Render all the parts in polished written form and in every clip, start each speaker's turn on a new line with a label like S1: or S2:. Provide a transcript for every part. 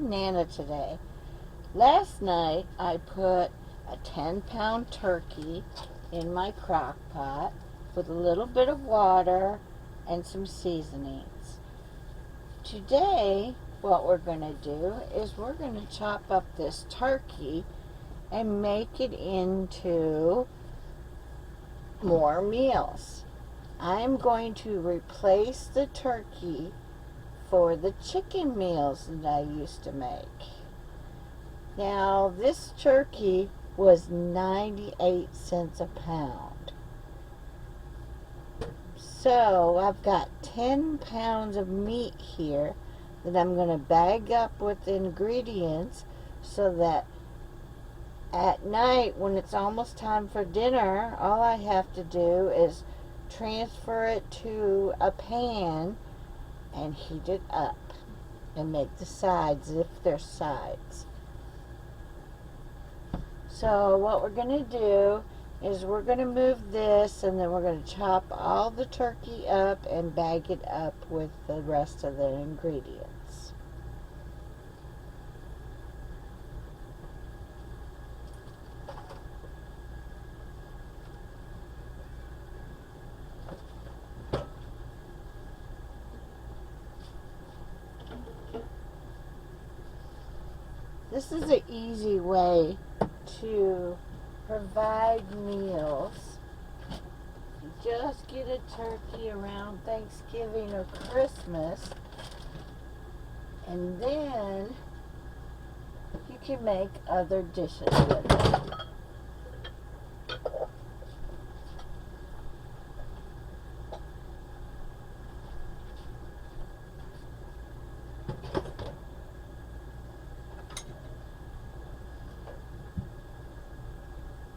S1: banana today. Last night I put a 10-pound turkey in my crock pot with a little bit of water and some seasonings. Today, what we're going to do is we're going to chop up this turkey and make it into more meals. I'm going to replace the turkey for the chicken meals that I used to make. Now, this turkey was 98 cents a pound. So, I've got 10 pounds of meat here that I'm going to bag up with the ingredients so that at night, when it's almost time for dinner, all I have to do is transfer it to a pan and heat it up and make the sides if there's sides. So what we're going to do is we're going to move this, and then we're going to chop all the turkey up and bag it up with the rest of the ingredients. This is an easy way to provide meals. You just get a turkey around Thanksgiving or Christmas, and then you can make other dishes with it.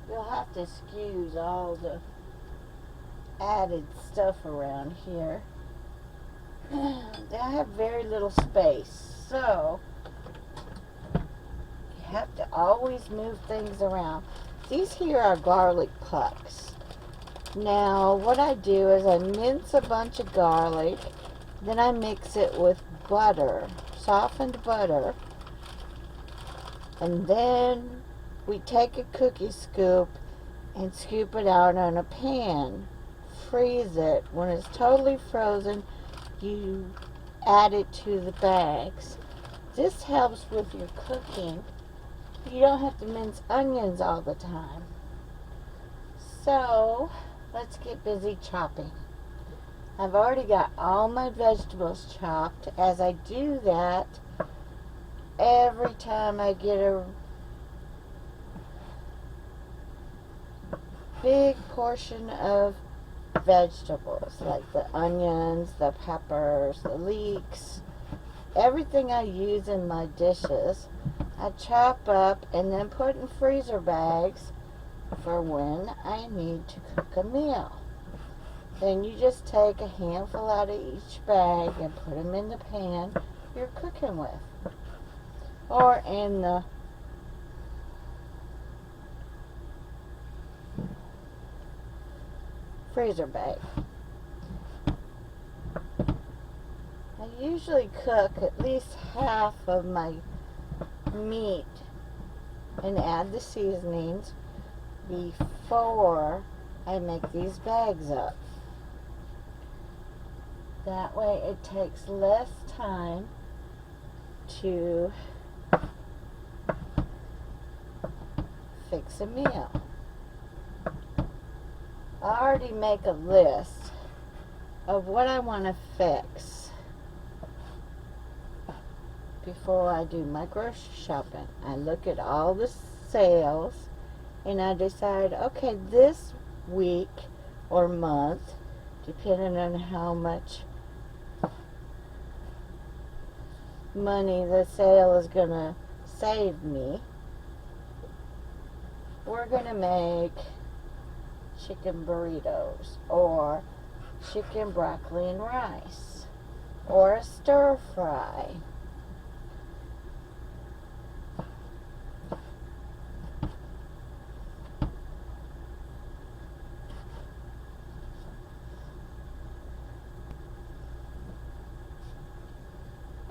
S1: You'll have to excuse all the added stuff around here. I have very little space, so you have to always move things around. These here are garlic pucks. Now, what I do is I mince a bunch of garlic, then I mix it with butter, softened butter, and then we take a cookie scoop and scoop it out on a pan. Freeze it. When it's totally frozen, you add it to the bags. This helps with your cooking. You don't have to mince onions all the time. So, let's get busy chopping. I've already got all my vegetables chopped. As I do that, every time I get a big portion of vegetables, like the onions, the peppers, the leeks, everything I use in my dishes, I chop up and then put in freezer bags for when I need to cook a meal. Then you just take a handful out of each bag and put them in the pan you're cooking with, or in the freezer bag. I usually cook at least half of my meat and add the seasonings before I make these bags up. That way it takes less time to fix a meal. I already make a list of what I want to fix before I do my grocery shopping. I look at all the sales and I decide, okay, this week or month, depending on how much money the sale is going to save me, we're going to make chicken burritos, or chicken broccoli and rice, or a stir fry.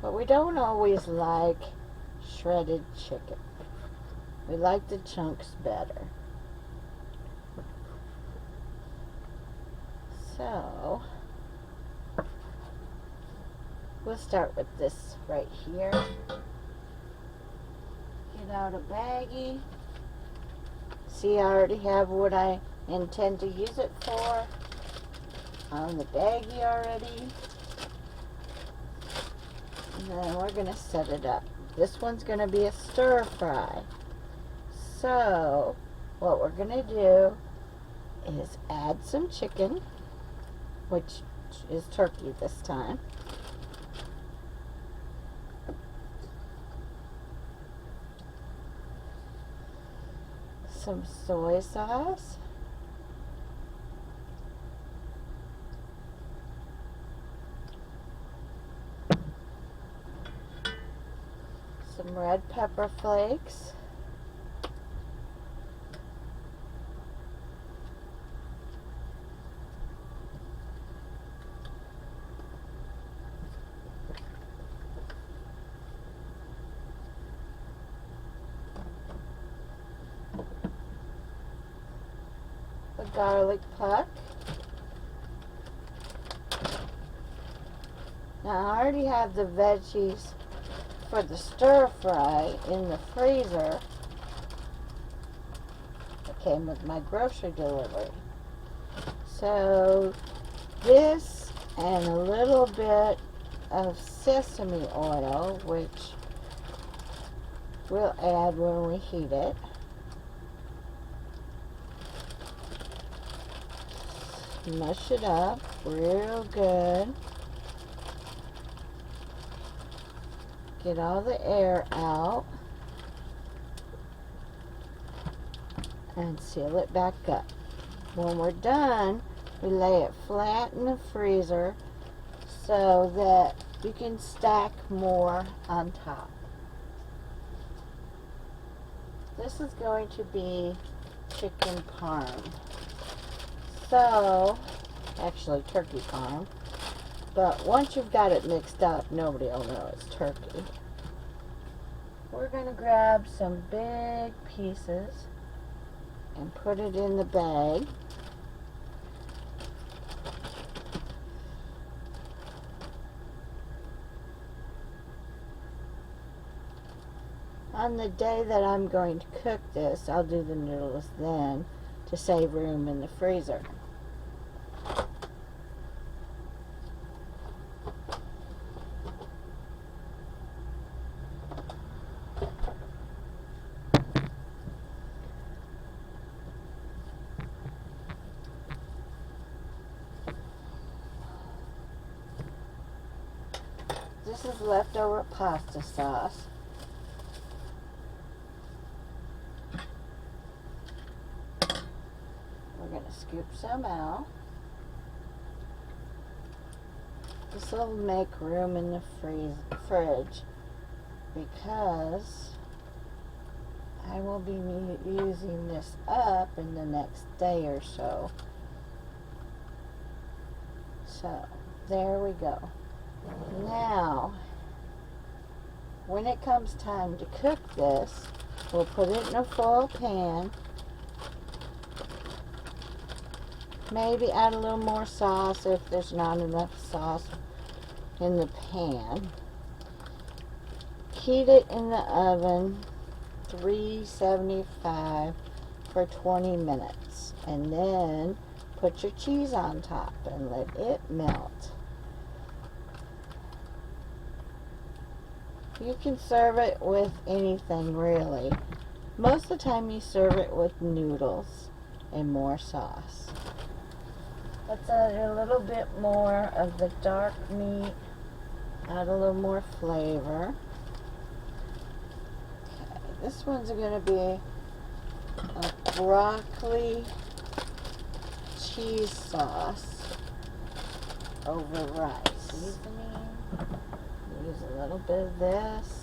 S1: But we don't always like shredded chicken. We like the chunks better. So, we'll start with this right here. Get out a baggie. See, I already have what I intend to use it for on the baggie already. And then we're going to set it up. This one's going to be a stir fry. So, what we're going to do is add some chicken, which is turkey this time. Some soy sauce. Some red pepper flakes. The garlic puck. Now I already have the veggies for the stir fry in the freezer. It came with my grocery delivery. So this and a little bit of sesame oil, which we'll add when we heat it. Mush it up real good. Get all the air out. And seal it back up. When we're done, we lay it flat in the freezer so that you can stack more on top. This is going to be chicken parm. So, actually turkey parm. But once you've got it mixed up, nobody will know it's turkey. We're going to grab some big pieces and put it in the bag. On the day that I'm going to cook this, I'll do the noodles then to save room in the freezer. This is leftover pasta sauce. We're going to scoop some out. This will make room in the fridge because I will be using this up in the next day or so. So, there we go. Now, when it comes time to cook this, we'll put it in a foil pan. Maybe add a little more sauce if there's not enough sauce in the pan. Heat it in the oven, 375 for 20 minutes. And then put your cheese on top and let it melt. You can serve it with anything really. Most of the time you serve it with noodles and more sauce. Let's add a little bit more of the dark meat. Add a little more flavor. Okay, this one's going to be a broccoli cheese sauce over rice. Seasoning. Use a little bit of this.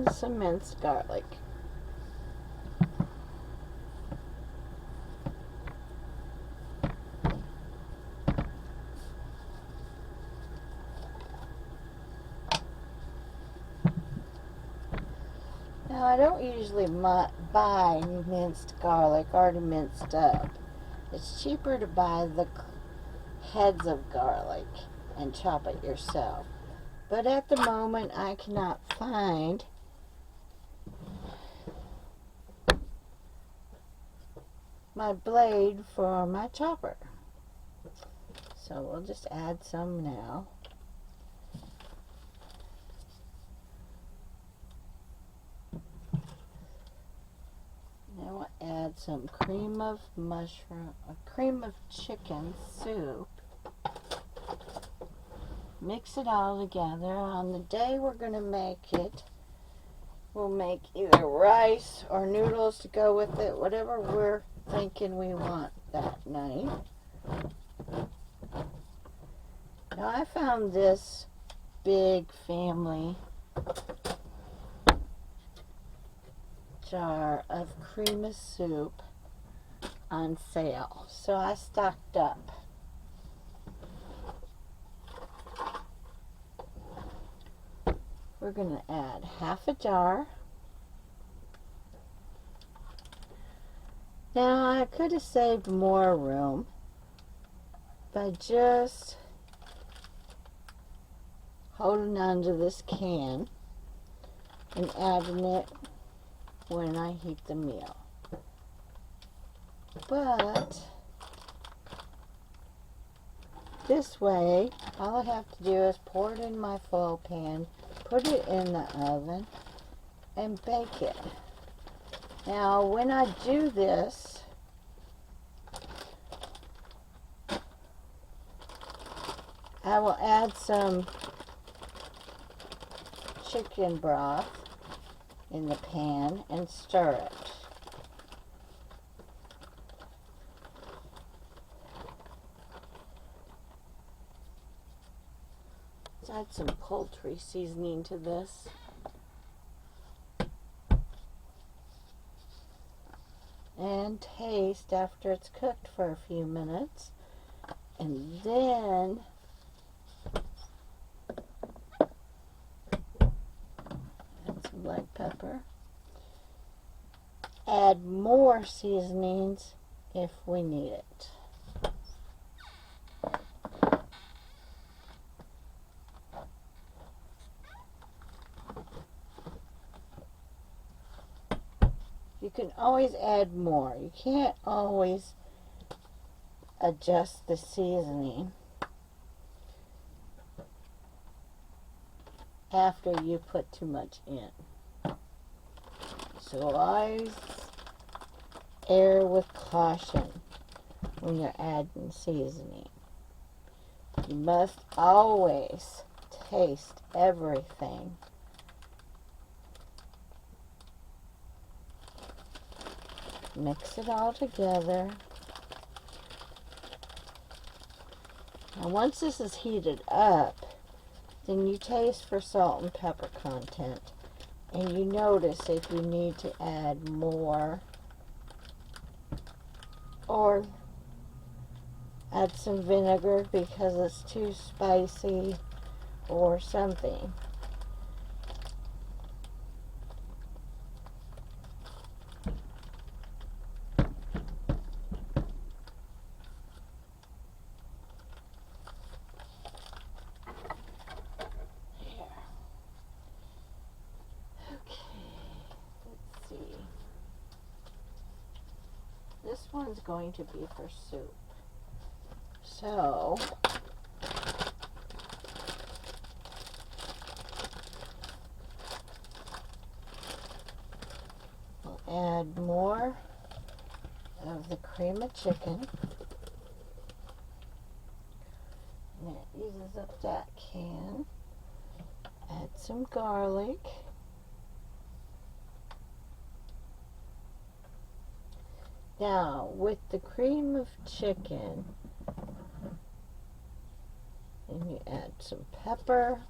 S1: and some minced garlic. Now, I don't usually buy minced garlic already minced up. It's cheaper to buy the heads of garlic and chop it yourself. But at the moment, I cannot find my blade for my chopper. So we'll just add some now. Now we'll add some cream of chicken soup. Mix it all together. On the day we're going to make it, we'll make either rice or noodles to go with it, whatever we're thinking we want that night. Now I found this big family jar of cream of soup on sale, so I stocked up. We're going to add half a jar. Now I could have saved more room by just holding onto this can and adding it when I heat the meal. But this way, all I have to do is pour it in my foil pan, put it in the oven, and bake it. Now, when I do this, I will add some chicken broth in the pan and stir it. Let's add some poultry seasoning to this. And taste after it's cooked for a few minutes. And then add some black pepper. Add more seasonings if we need it. You can always add more. You can't always adjust the seasoning after you put too much in. So always err with caution when you're adding seasoning. You must always taste everything. Mix it all together. Now once this is heated up, then you taste for salt and pepper content. And you notice if you need to add more or add some vinegar because it's too spicy or something. This one's going to be for soup. So, we'll add more of the cream of chicken. And that uses up that can. Add some garlic. Now, with the cream of chicken, and you add some pepper,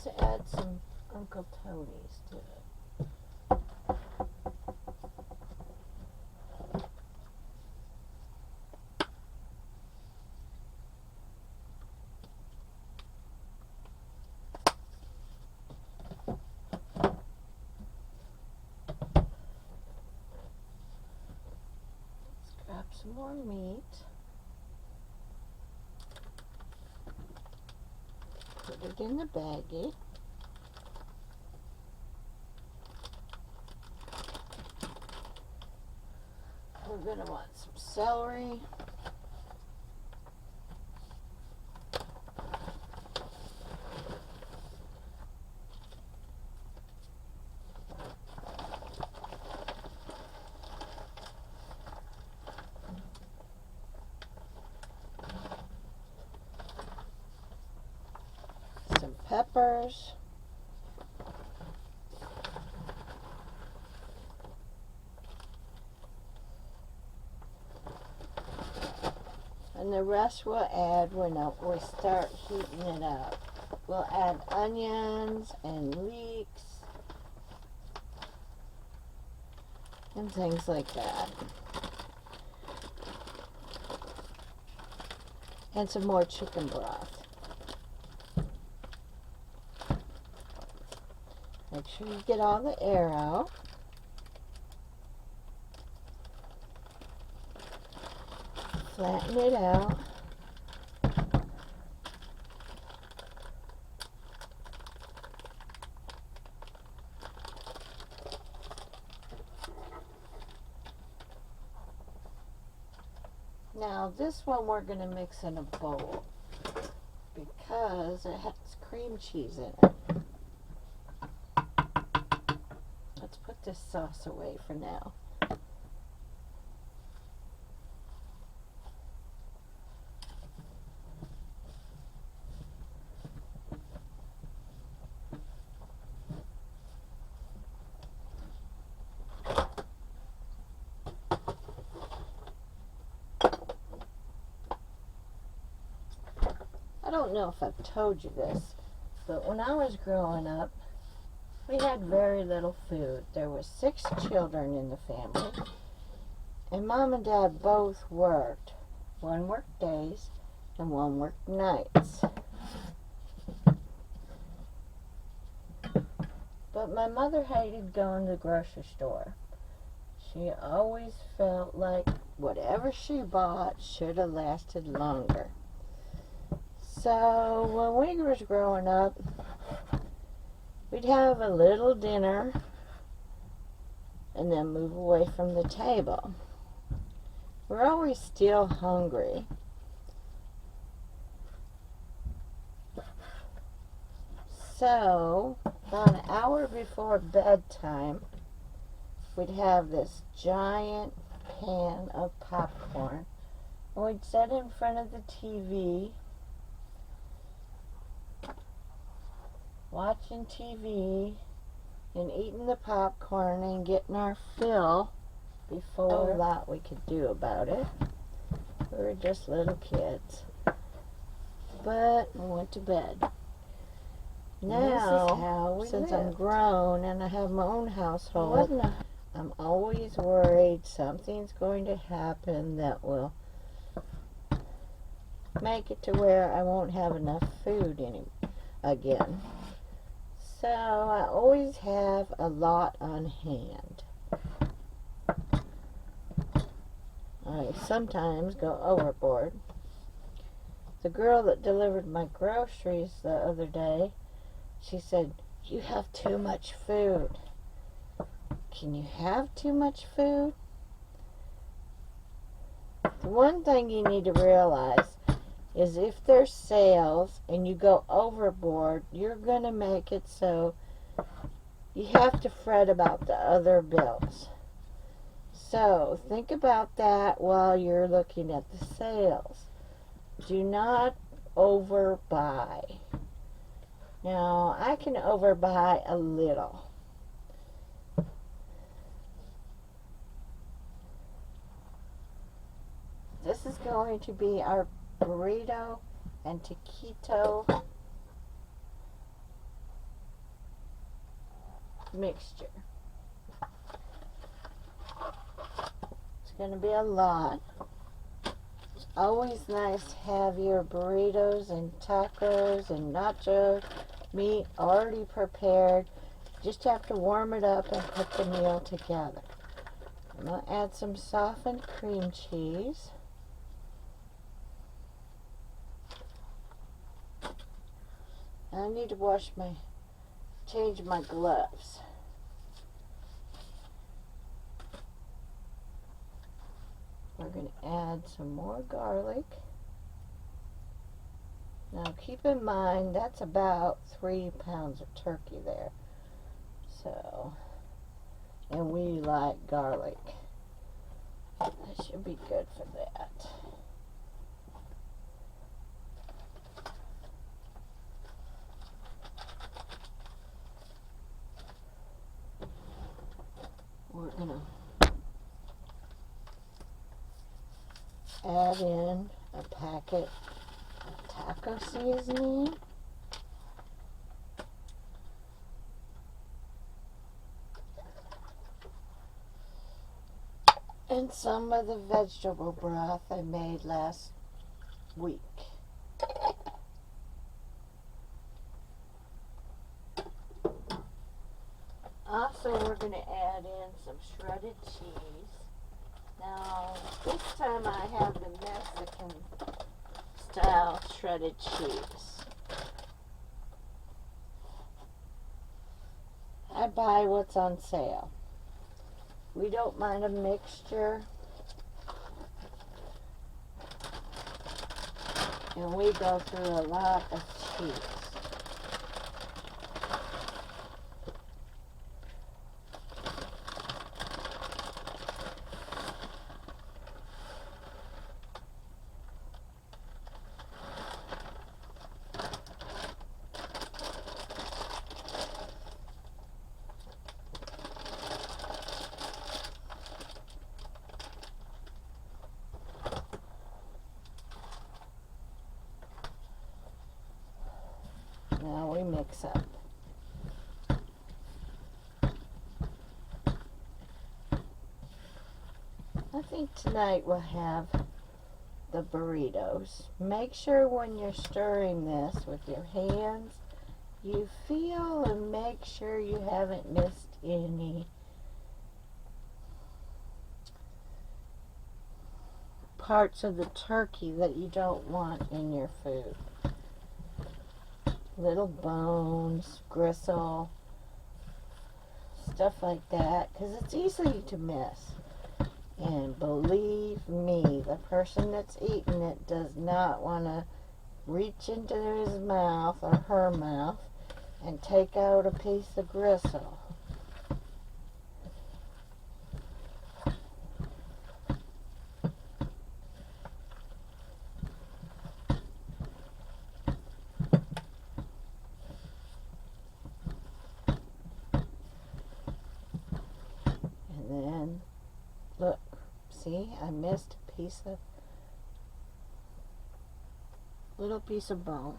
S1: Let's add some Uncle Tony's to it. Let's grab some more meat. Put it in the baggie. We're going to want some celery. Some peppers. And the rest we'll add when we start heating it up. We'll add onions and leeks and things like that. And some more chicken broth. Make sure you get all the air out. Flatten it out. Now this one we're going to mix in a bowl because it has cream cheese in it. Let's put this sauce away for now. I don't know if I've told you this, but when I was growing up, we had very little food. There were 6 children in the family, and Mom and Dad both worked. One worked days and one worked nights. But my mother hated going to the grocery store. She always felt like whatever she bought should have lasted longer. So when we was growing up, we'd have a little dinner and then move away from the table. We're always still hungry. So about an hour before bedtime, we'd have this giant pan of popcorn, and we'd sit in front of the TV watching TV and eating the popcorn and getting our fill before a lot we could do about it. We were just little kids. But we went to bed. Now, since I'm grown and I have my own household, I'm always worried something's going to happen that will make it to where I won't have enough food again. So I always have a lot on hand. I sometimes go overboard. The girl that delivered my groceries the other day, she said, "You have too much food." Can you have too much food? The one thing you need to realize is if there's sales and you go overboard, you're going to make it so you have to fret about the other bills. So think about that while you're looking at the sales. Do not overbuy. Now, I can overbuy a little. This is going to be our burrito and taquito mixture. It's going to be a lot. It's always nice to have your burritos and tacos and nacho meat already prepared. Just have to warm it up and put the meal together. I'm going to add some softened cream cheese. I need to change my gloves. We're going to add some more garlic. Now keep in mind that's about 3 pounds of turkey there. So, and we like garlic. That should be good for that. We're going to add in a packet of taco seasoning. And some of the vegetable broth I made last week. Also, we're going to add in some shredded cheese. Now, this time I have the Mexican style shredded cheese. I buy what's on sale. We don't mind a mixture. And we go through a lot of cheese. Now we mix up. I think tonight we'll have the burritos. Make sure when you're stirring this with your hands, you feel and make sure you haven't missed any parts of the turkey that you don't want in your food. Little bones, gristle, stuff like that, because it's easy to miss. And believe me, the person that's eating it does not want to reach into his mouth or her mouth and take out a piece of gristle. And then, look, see, I missed a little piece of bone.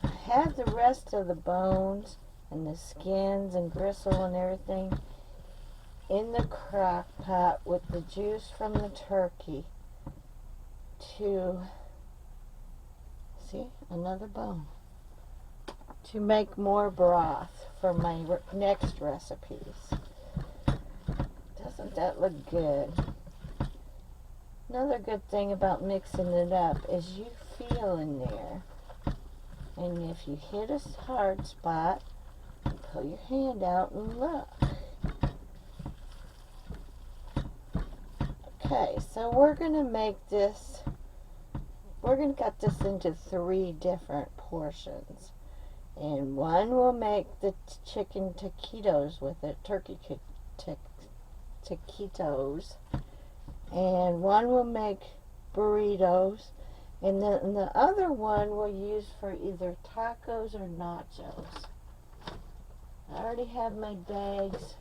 S1: I have the rest of the bones and the skins and gristle and everything in the crock pot with the juice from the turkey to, see, another bone, to make more broth for my next recipes. Doesn't that look good? Another good thing about mixing it up is you feel in there. And if you hit a hard spot, pull your hand out and look. Okay, so we're going to cut this into 3 different portions. And one will make the chicken taquitos with it, turkey taquitos. And one will make burritos. And then the other one we'll use for either tacos or nachos. I already have my bags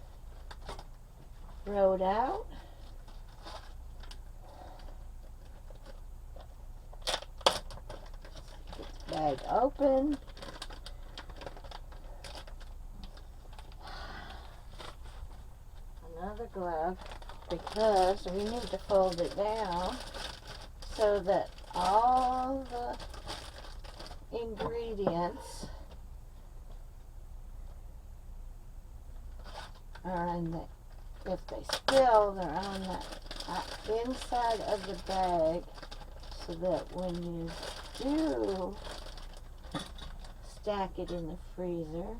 S1: rolled out. Bag open. glove because we need to fold it down so that all the ingredients are on the, if they spill, they're on the inside of the bag, so that when you do stack it in the freezer,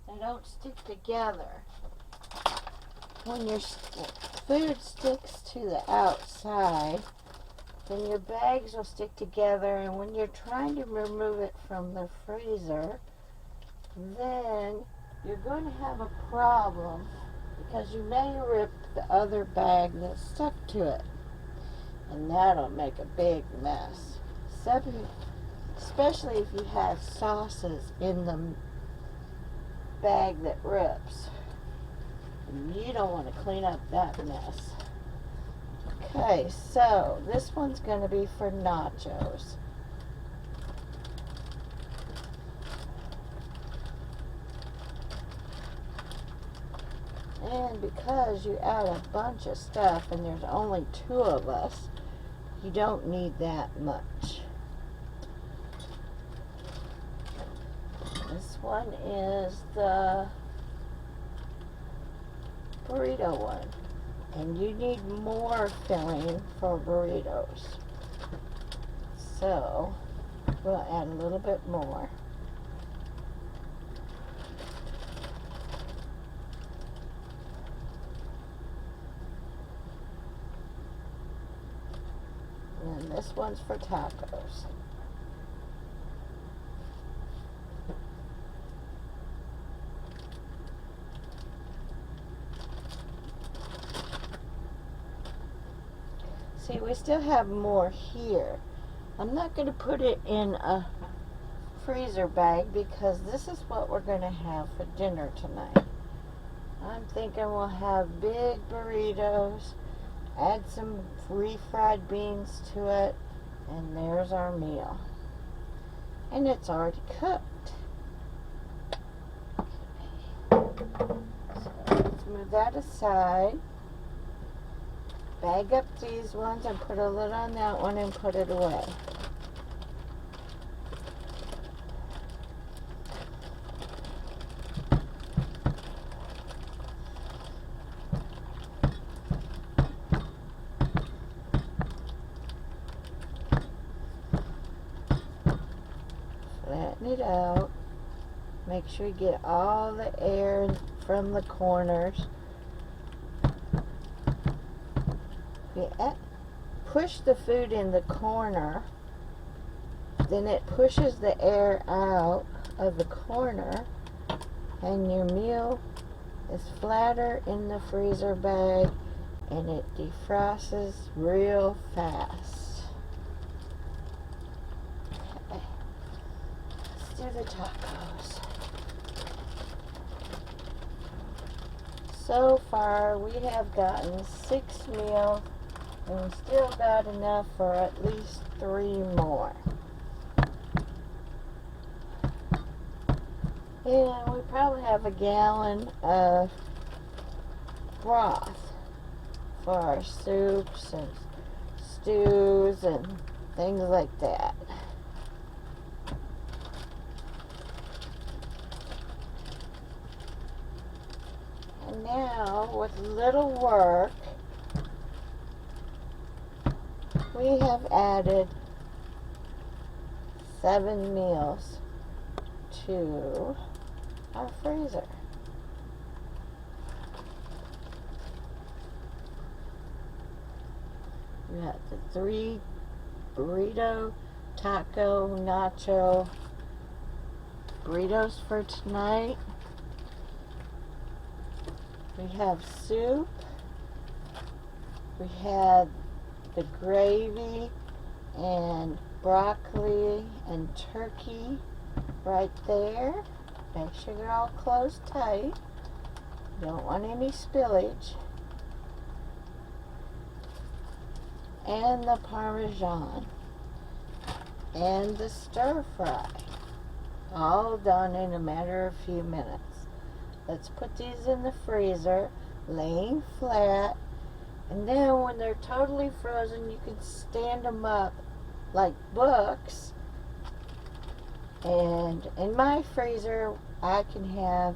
S1: they don't stick together. When your food sticks to the outside, then your bags will stick together, and when you're trying to remove it from the freezer, then you're going to have a problem because you may rip the other bag that's stuck to it, and that'll make a big mess. Especially if you have sauces in the bag that rips. You don't want to clean up that mess. Okay, so this one's going to be for nachos. And because you add a bunch of stuff and there's only 2 of us, you don't need that much. This one is the burrito one. And you need more filling for burritos. So we'll add a little bit more. And this one's for tacos. See, we still have more here. I'm not going to put it in a freezer bag because this is what we're going to have for dinner tonight. I'm thinking we'll have big burritos, add some refried beans to it, and there's our meal. And it's already cooked. So let's move that aside. Bag up these ones and put a lid on that one and put it away. Flatten it out. Make sure you get all the air from the corners. You push the food in the corner, then it pushes the air out of the corner, and your meal is flatter in the freezer bag, and it defrosts real fast. Okay. Let's do the tacos. So far we have gotten 6 meals, and we still got enough for at least 3 more. And we probably have a gallon of broth for our soups and stews and things like that. And now, with little work, we have added 7 meals to our freezer. We got the 3 burrito, taco, nacho burritos for tonight. We have soup. We had the gravy and broccoli and turkey right there. Make sure they're all closed tight. Don't want any spillage. And the Parmesan. And the stir fry. all done in a matter of a few minutes. Let's put these in the freezer, laying flat, and then when they're totally frozen, you can stand them up like books. And in my freezer, I can have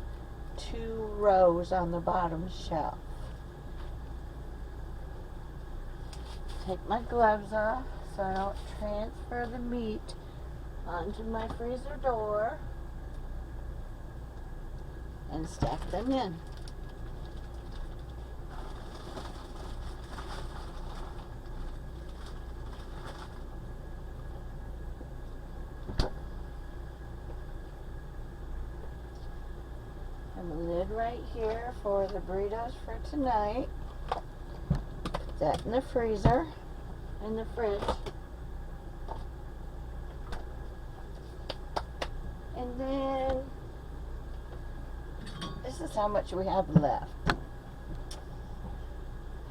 S1: 2 rows on the bottom shelf. Take my gloves off so I don't transfer the meat onto my freezer door, and stack them in. And the lid right here for the burritos for tonight. Put that in the freezer, in the fridge. And then, this is how much we have left.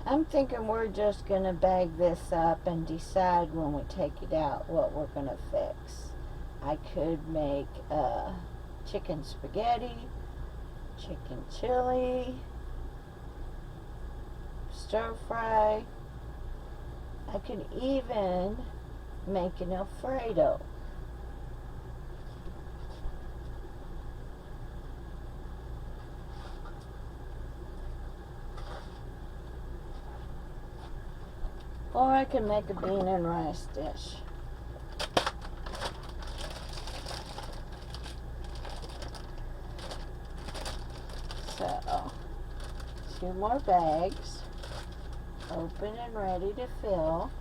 S1: I'm thinking we're just going to bag this up and decide when we take it out what we're going to fix. I could make chicken spaghetti, chicken chili, stir fry. I could even make an Alfredo. Or I can make a bean and rice dish. So, 2 more bags, open and ready to fill.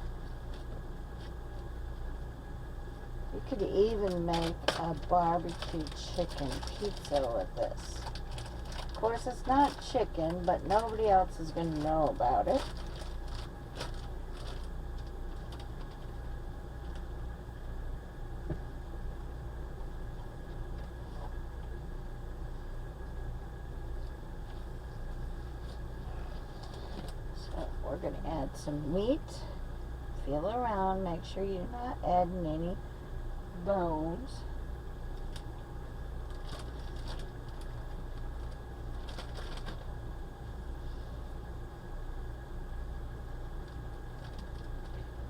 S1: You could even make a barbecue chicken pizza with this. Of course, it's not chicken, but nobody else is going to know about it. We're going to add some meat, feel around, make sure you're not adding any bones.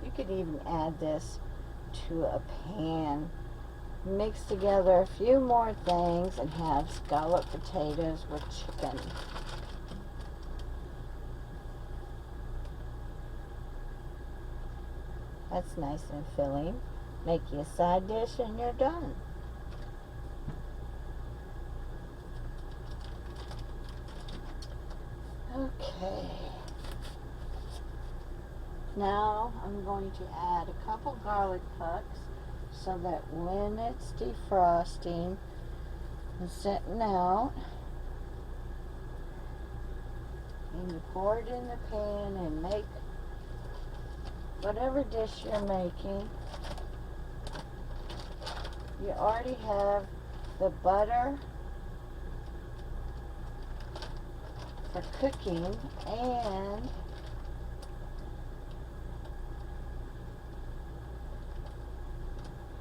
S1: You could even add this to a pan. Mix together a few more things and have scalloped potatoes with chicken. That's nice and filling. Make you a side dish and you're done. Okay. Now I'm going to add a couple garlic pucks so that when it's defrosting and setting out, and you pour it in the pan and make whatever dish you're making. You already have the butter for cooking and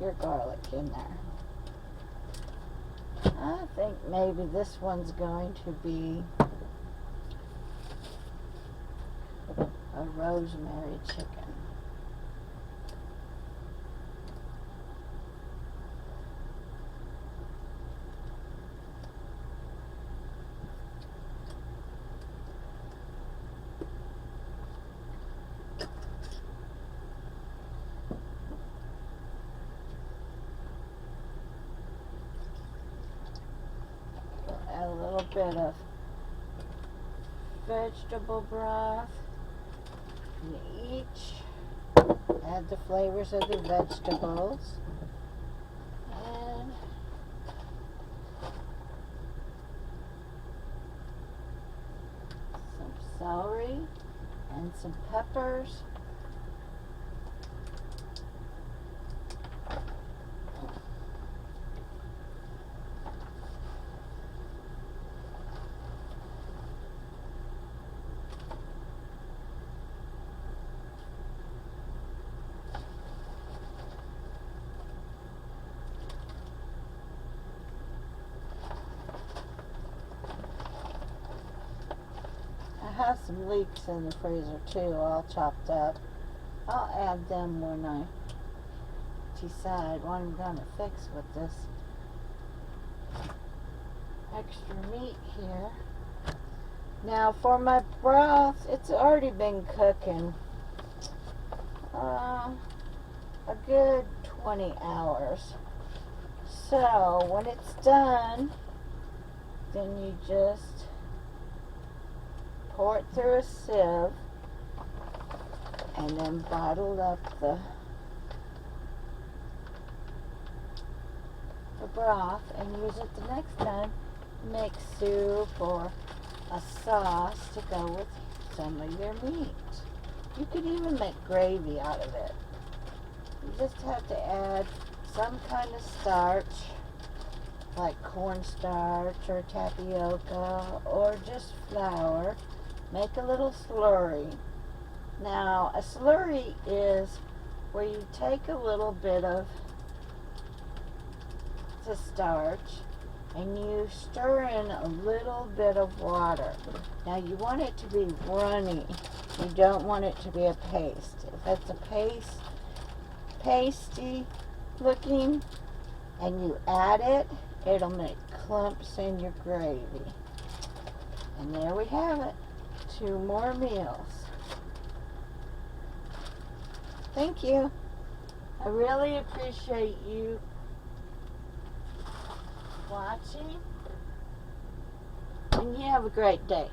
S1: your garlic in there. I think maybe this one's going to be a rosemary chicken. Add a little bit of vegetable broth in each. Add the flavors of the vegetables. And some celery and some peppers. have some leeks in the freezer too, all chopped up. I'll add them when I decide what I'm going to fix with this extra meat here. Now for my broth, it's already been cooking a good 20 hours. So when it's done, then you just pour it through a sieve and then bottle up the broth and use it the next time to make soup or a sauce to go with some of your meat. You could even make gravy out of it. You just have to add some kind of starch, like cornstarch or tapioca or just flour. Make a little slurry. Now, a slurry is where you take a little bit of the starch and you stir in a little bit of water. Now, you want it to be runny. You don't want it to be a paste. If it's a pasty looking and you add it, it'll make clumps in your gravy. And there we have it. 2 more meals. Thank you. I really appreciate you watching. And you have a great day.